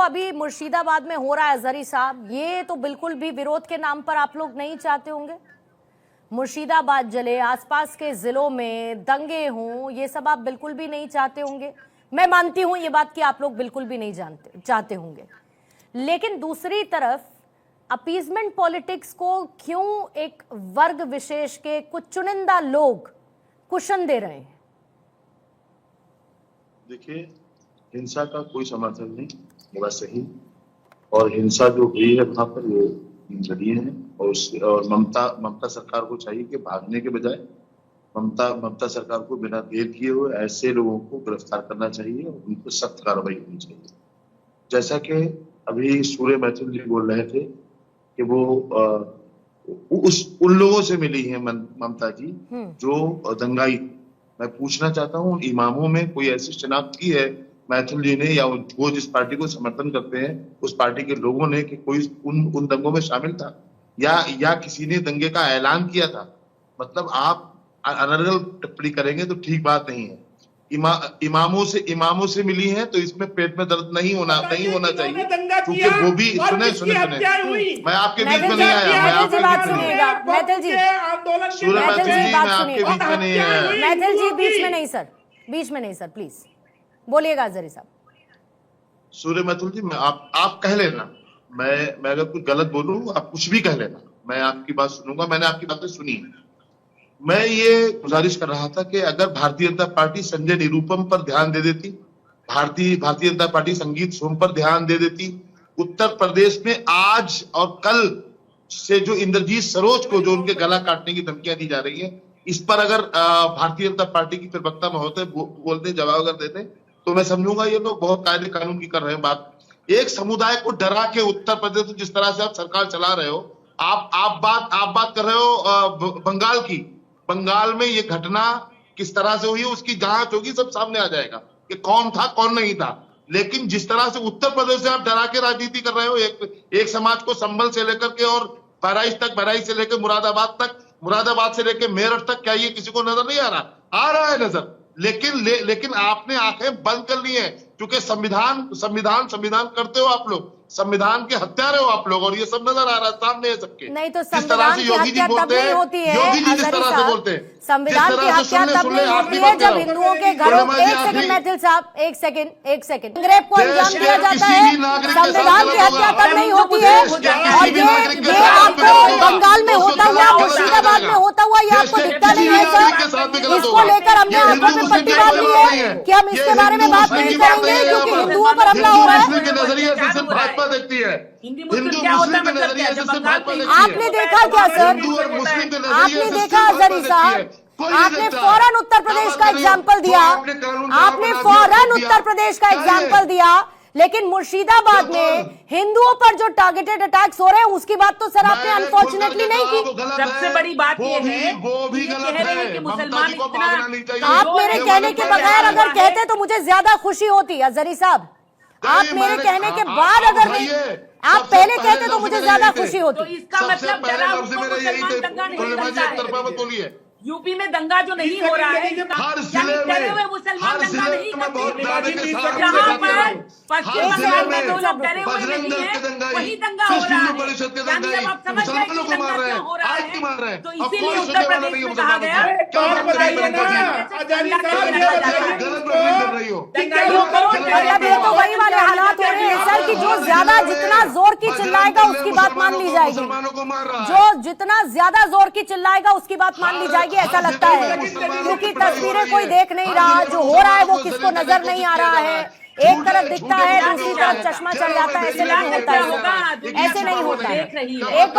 अभी मुर्शिदाबाद में हो रहा है जरी साहब, ये तो बिल्कुल भी विरोध के नाम पर आप लोग नहीं चाहते होंगे। मुर्शिदाबाद जले, आसपास के जिलों में दंगे हों, ये सब आप बिल्कुल भी नहीं चाहते होंगे। मैं मानती हूं ये बात कि आप लोग बिल्कुल भी नहीं चाहते होंगे, लेकिन दूसरी तरफ अपीजमेंट पॉलिटिक्स को क्यों एक वर्ग विशेष के कुछ चुनिंदा लोग कुशन दे रहे हैं? देखिए, हिंसा का कोई समर्थन नहीं, मेरा सही। और हिंसा जो हुई है वहां पर वो लड़ी है, और ममता सरकार को चाहिए कि भागने के बजाय ममता सरकार को बिना देर किए हुए ऐसे लोगों को गिरफ्तार करना चाहिए और उनको सख्त कार्रवाई होनी चाहिए। जैसा कि अभी सूर्य मैथुर जी बोल रहे थे कि वो उन लोगों से मिली है ममता जी जो दंगाई। मैं पूछना चाहता हूँ, इमामों में कोई ऐसी शिनाख्त की है मैथुर जी ने या वो जिस पार्टी को समर्थन करते हैं उस पार्टी के लोगों ने कि कोई उन दंगों में शामिल था या किसी ने दंगे का ऐलान किया था? मतलब आप अनर्गल टिप्पणी करेंगे तो ठीक बात नहीं है। इमामों से मिली है तो इसमें पेट में दर्द नहीं होना चाहिए, क्योंकि वो भी सुने मैं आपके बीच में नहीं आया, मैं आपके बीच में नहीं आया। मैथिल जी बीच में नहीं सर, बीच में नहीं सर, प्लीज बोलिएगा जरी साहब। सूर्य मैथुर जी, आप कह लेना, मैं अगर कुछ गलत बोलूं आप कुछ भी कह लेना, मैं आपकी बात सुनूंगा। मैंने आपकी बातें सुनी। मैं ये गुजारिश कर रहा था कि अगर भारतीय जनता पार्टी संजय निरुपम पर ध्यान दे देती, भारतीय जनता पार्टी संगीत सोम पर ध्यान दे देती, उत्तर प्रदेश में आज और कल से जो इंद्रजीत सरोज को जो उनके गला काटने की धमकियां दी जा रही है, इस पर अगर भारतीय जनता पार्टी की प्रवक्ता महोदय बोलते, जवाब अगर देते, तो मैं समझूंगा ये लोग बहुत कायदे कानून की कर रहे हैं बात। एक समुदाय को डरा के उत्तर प्रदेश जिस तरह से आप सरकार चला रहे हो, आप बात कर रहे हो बंगाल की। बंगाल में ये घटना किस तरह से हुई उसकी जांच होगी, सब सामने आ जाएगा कि कौन था कौन नहीं था। लेकिन जिस तरह से उत्तर प्रदेश से आप डरा के राजनीति कर रहे हो, एक समाज को संभल से लेकर के और बहराइच से लेकर मुरादाबाद तक, मुरादाबाद से लेकर मेरठ तक, क्या ये किसी को नजर नहीं आ रहा? आ रहा है नजर, लेकिन आपने आंखें बंद कर ली है, क्योंकि संविधान करते हो आप लोग, संविधान के हत्यारे हो आप लोग, और ये सब नजर आ रहा है, सामने है सबके। नहीं तो संविधान की हत्या तब नहीं होती है, योगी जी जिस तरह से बोलते हैं, संविधान की हत्या तब नहीं होती है जब हिंदुओं के घरों। एक सेकंड मैथिल साहब, एक सेकंड रेप को अंजाम दिया जाता है, संविधान की हत्या तब नहीं होती है। और ये आपको बंगाल में होता हुआ, मुर्शिदाबाद में होता हुआ ये आपको दिखता नहीं है सर? इसको लेकर हमने आंखों में पट्टी बांध ली है कि हम इसके बारे में बात नहीं करेंगे क्योंकि हिंदुओं पर हमला हो रहा है। भाजपा देखती है, हिंदू मुस्लिम के नजरिए से सिर्फ भाजपा देखती है। आपने देखा क्या सर? हिंदू और मुस्लिम के आपने देखा जरी साहब, आपने फौरन उत्तर प्रदेश का एग्जाम्पल दिया, आपने फौरन उत्तर प्रदेश का एग्जाम्पल दिया, लेकिन मुर्शिदाबाद में हिंदुओं पर जो टारगेटेड अटैक्स हो रहे हैं उसकी बात तो सर आपने अनफॉर्चुनेटली नहीं की। सबसे बड़ी बात ये है वो भी गलत है कि मुसलमान इतना, आप मेरे कहने के बगैर अगर कहते तो मुझे ज्यादा खुशी होती है जरी साहब। आप मेरे कहने के बाद अगर नहीं, आप पहले कहते तो मुझे ज्यादा खुशी होती। तो इसका मतलब डरा हुआ मुसलमान दंगा नहीं करता है। यूपी में दंगा जो नहीं हो रहा है, हर जिले में मुसलमान दंगा नहीं करते, जहाँ पर पश्चिम बंगाल में जो लोग डरे हुए नहीं है वही दंगा हो रहा है। यानी अब आप समझ गए कि दंगा क्यों हो रहा है। तो इसीलिए उत्तर प्रदेश में कहा गया तो वही वाले हालात हो रहे हैं सर कि जो ज्यादा जितना जोर की चिल्लाएगा उसकी बात मान ली जाएगी, जो जितना ज्यादा जोर की चिल्लाएगा उसकी बात मान ली जाएगी, ऐसा लगता है। क्योंकि तस्वीरें कोई देख नहीं रहा, जो हो रहा है वो किसको नजर नहीं आ रहा है। एक तरफ दिखता है, दूसरी तरफ चश्मा चढ़ जाता है। ऐसे नहीं होता है, ऐसे नहीं होता है। एक